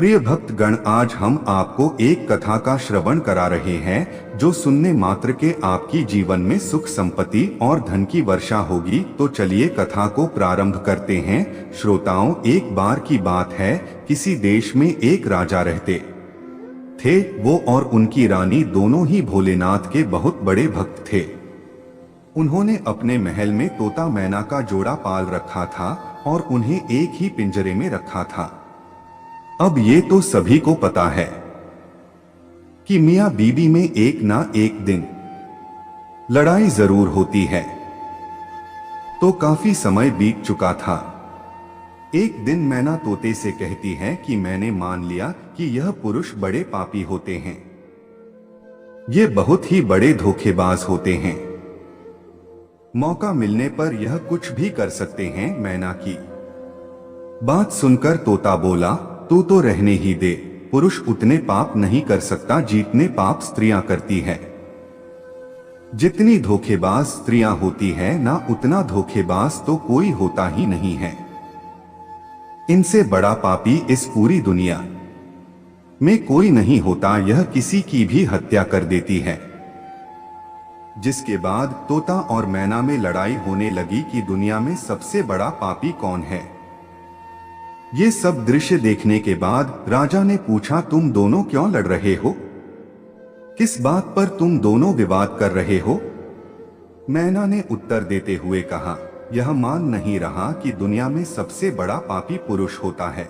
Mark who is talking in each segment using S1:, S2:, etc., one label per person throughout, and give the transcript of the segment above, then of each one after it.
S1: प्रिय भक्तगण, आज हम आपको एक कथा का श्रवण करा रहे हैं जो सुनने मात्र के आपकी जीवन में सुख संपत्ति और धन की वर्षा होगी। तो चलिए कथा को प्रारंभ करते हैं। श्रोताओं, एक बार की बात है, किसी देश में एक राजा रहते थे। वो और उनकी रानी दोनों ही भोलेनाथ के बहुत बड़े भक्त थे। उन्होंने अपने महल में तोता मैना का जोड़ा पाल रखा था और उन्हें एक ही पिंजरे में रखा था। अब ये तो सभी को पता है कि मियां बीबी में एक ना एक दिन लड़ाई जरूर होती है। तो काफी समय बीत चुका था। एक दिन मैना तोते से कहती है कि मैंने मान लिया कि यह पुरुष बड़े पापी होते हैं। ये बहुत ही बड़े धोखेबाज होते हैं। मौका मिलने पर यह कुछ भी कर सकते हैं। मैना की बात सुनकर तोता बोला, तू तो रहने ही दे। पुरुष उतने पाप नहीं कर सकता जितने पाप स्त्रियां करती है। जितनी धोखेबाज स्त्रियां होती है ना, उतना धोखेबाज तो कोई होता ही नहीं है। इनसे बड़ा पापी इस पूरी दुनिया में कोई नहीं होता। यह किसी की भी हत्या कर देती है। जिसके बाद तोता और मैना में लड़ाई होने लगी कि दुनिया में सबसे बड़ा पापी कौन है। ये सब दृश्य देखने के बाद राजा ने पूछा, तुम दोनों क्यों लड़ रहे हो? किस बात पर तुम दोनों विवाद कर रहे हो? मैना ने उत्तर देते हुए कहा, यह मान नहीं रहा कि दुनिया में सबसे बड़ा पापी पुरुष होता है।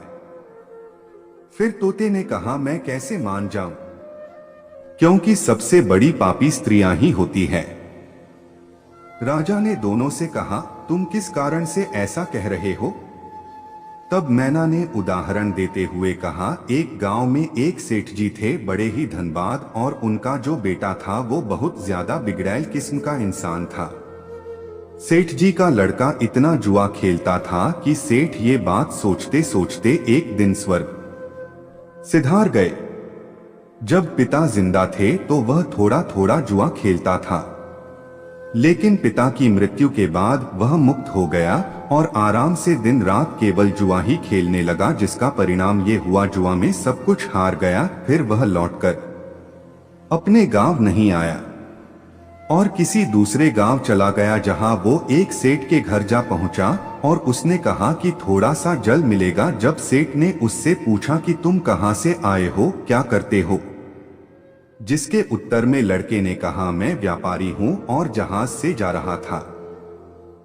S1: फिर तोते ने कहा, मैं कैसे मान जाऊं, क्योंकि सबसे बड़ी पापी स्त्रियां ही होती है। राजा ने दोनों से कहा, तुम किस कारण से ऐसा कह रहे हो? तब मैना ने उदाहरण देते हुए कहा, एक गांव में एक सेठ जी थे, बड़े ही धनबाद, और उनका जो बेटा था वो बहुत ज्यादा बिगड़ैल किस्म का इंसान था। सेठ जी का लड़का इतना जुआ खेलता था कि सेठ ये बात सोचते सोचते एक दिन स्वर्ग सिधार गए। जब पिता जिंदा थे तो वह थोड़ा थोड़ा जुआ खेलता था, लेकिन पिता की मृत्यु के बाद वह मुक्त हो गया और आराम से दिन रात केवल जुआ ही खेलने लगा, जिसका परिणाम ये हुआ जुआ में सब कुछ हार गया। फिर वह लौटकर अपने गांव नहीं आया और किसी दूसरे गांव चला गया, जहां वो एक सेठ के घर जा पहुंचा और उसने कहा कि थोड़ा सा जल मिलेगा। जब सेठ ने उससे पूछा कि तुम कहां से आए हो, क्या करते हो, जिसके उत्तर में लड़के ने कहा, मैं व्यापारी हूं और जहाज से जा रहा था।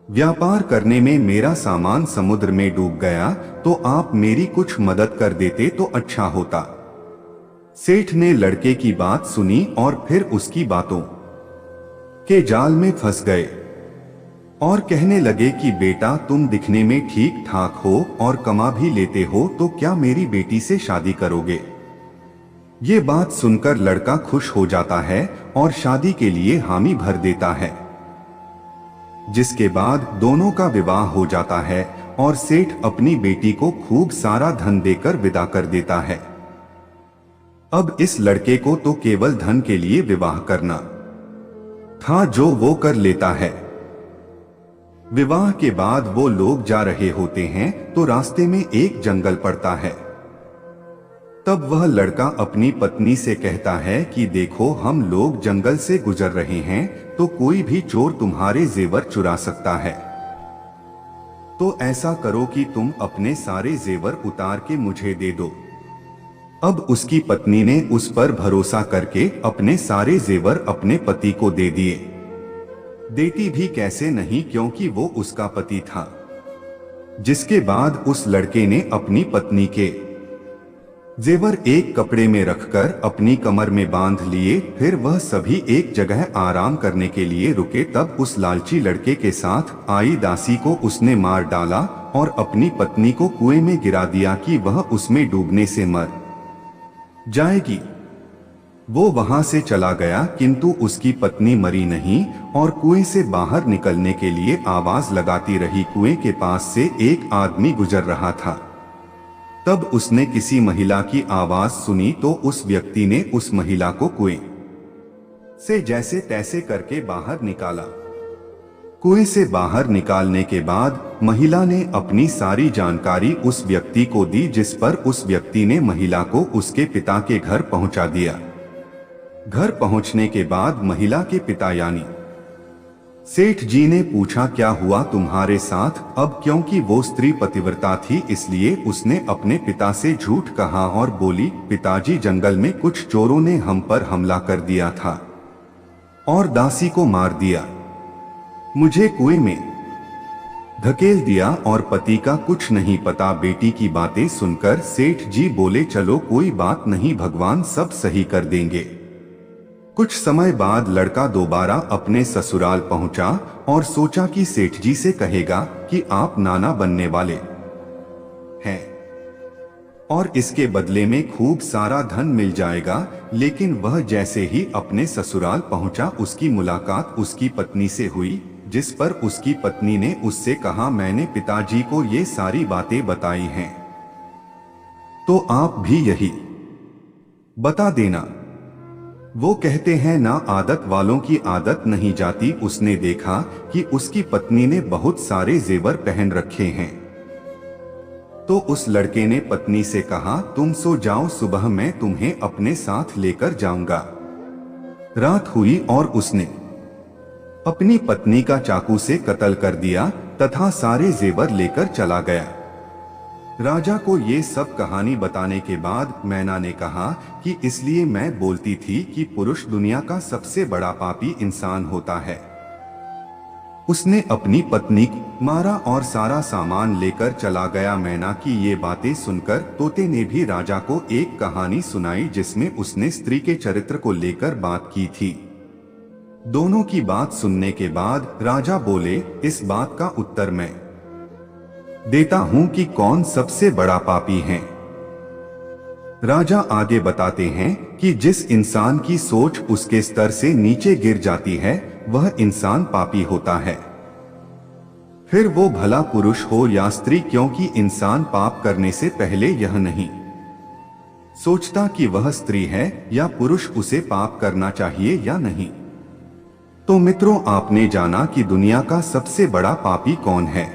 S1: व्यापार करने में मेरा सामान समुद्र में डूब गया, तो आप मेरी कुछ मदद कर देते तो अच्छा होता। सेठ ने लड़के की बात सुनी और फिर उसकी बातों के जाल में फंस गए और कहने लगे कि बेटा, तुम दिखने में ठीक ठाक हो और कमा भी लेते हो, तो क्या मेरी बेटी से शादी करोगे? ये बात सुनकर लड़का खुश हो जाता है और शादी के लिए हामी भर देता है, जिसके बाद दोनों का विवाह हो जाता है और सेठ अपनी बेटी को खूब सारा धन देकर विदा कर देता है। अब इस लड़के को तो केवल धन के लिए विवाह करना था, जो वो कर लेता है। विवाह के बाद वो लोग जा रहे होते हैं तो रास्ते में एक जंगल पड़ता है। तब वह लड़का अपनी पत्नी से कहता है कि देखो, हम लोग जंगल से गुजर रहे हैं, तो कोई भी चोर तुम्हारे जेवर चुरा सकता है। तो ऐसा करो कि तुम अपने सारे जेवर उतार के मुझे दे दो। अब उसकी पत्नी ने उस पर भरोसा करके अपने सारे जेवर अपने पति को दे दिए। देती भी कैसे नहीं, क्योंकि वो उसका पति था। जिसके बाद उस लड़के ने अपनी पत्नी के जेवर एक कपड़े में रखकर अपनी कमर में बांध लिए। फिर वह सभी एक जगह आराम करने के लिए रुके। तब उस लालची लड़के के साथ आई दासी को उसने मार डाला और अपनी पत्नी को कुएं में गिरा दिया कि वह उसमें डूबने से मर जाएगी। वो वहां से चला गया, किंतु उसकी पत्नी मरी नहीं और कुएं से बाहर निकलने के लिए आवाज लगाती रही। कुएं के पास से एक आदमी गुजर रहा था। तब उसने किसी महिला की आवाज सुनी तो उस व्यक्ति ने उस महिला को कुएं से जैसे तैसे करके बाहर निकाला। कुएं से बाहर निकालने के बाद महिला ने अपनी सारी जानकारी उस व्यक्ति को दी, जिस पर उस व्यक्ति ने महिला को उसके पिता के घर पहुंचा दिया। घर पहुंचने के बाद महिला के पिता यानी सेठ जी ने पूछा, क्या हुआ तुम्हारे साथ? अब क्योंकि वो स्त्री पतिव्रता थी इसलिए उसने अपने पिता से झूठ कहा और बोली, पिताजी जंगल में कुछ चोरों ने हम पर हमला कर दिया था और दासी को मार दिया, मुझे कुएं में धकेल दिया और पति का कुछ नहीं पता। बेटी की बातें सुनकर सेठ जी बोले, चलो कोई बात नहीं, भगवान सब सही कर देंगे। कुछ समय बाद लड़का दोबारा अपने ससुराल पहुंचा और सोचा कि सेठ जी से कहेगा कि आप नाना बनने वाले हैं और इसके बदले में खूब सारा धन मिल जाएगा। लेकिन वह जैसे ही अपने ससुराल पहुंचा उसकी मुलाकात उसकी पत्नी से हुई, जिस पर उसकी पत्नी ने उससे कहा, मैंने पिताजी को ये सारी बातें बताई हैं, तो आप भी यही बता देना। वो कहते हैं ना, आदत वालों की आदत नहीं जाती। उसने देखा कि उसकी पत्नी ने बहुत सारे जेवर पहन रखे हैं, तो उस लड़के ने पत्नी से कहा, तुम सो जाओ, सुबह मैं तुम्हें अपने साथ लेकर जाऊंगा। रात हुई और उसने अपनी पत्नी का चाकू से कत्ल कर दिया तथा सारे जेवर लेकर चला गया। राजा को ये सब कहानी बताने के बाद मैना ने कहा कि इसलिए मैं बोलती थी कि पुरुष दुनिया का सबसे बड़ा पापी इंसान होता है। उसने अपनी पत्नी को मारा और सारा सामान लेकर चला गया। मैना की ये बातें सुनकर तोते ने भी राजा को एक कहानी सुनाई, जिसमें उसने स्त्री के चरित्र को लेकर बात की थी। दोनों की बात सुनने के बाद राजा बोले, इस बात का उत्तर मैं देता हूं कि कौन सबसे बड़ा पापी है। राजा आगे बताते हैं कि जिस इंसान की सोच उसके स्तर से नीचे गिर जाती है वह इंसान पापी होता है, फिर वो भला पुरुष हो या स्त्री, क्योंकि इंसान पाप करने से पहले यह नहीं सोचता कि वह स्त्री है या पुरुष, उसे पाप करना चाहिए या नहीं। तो मित्रों, आपने जाना कि दुनिया का सबसे बड़ा पापी कौन है।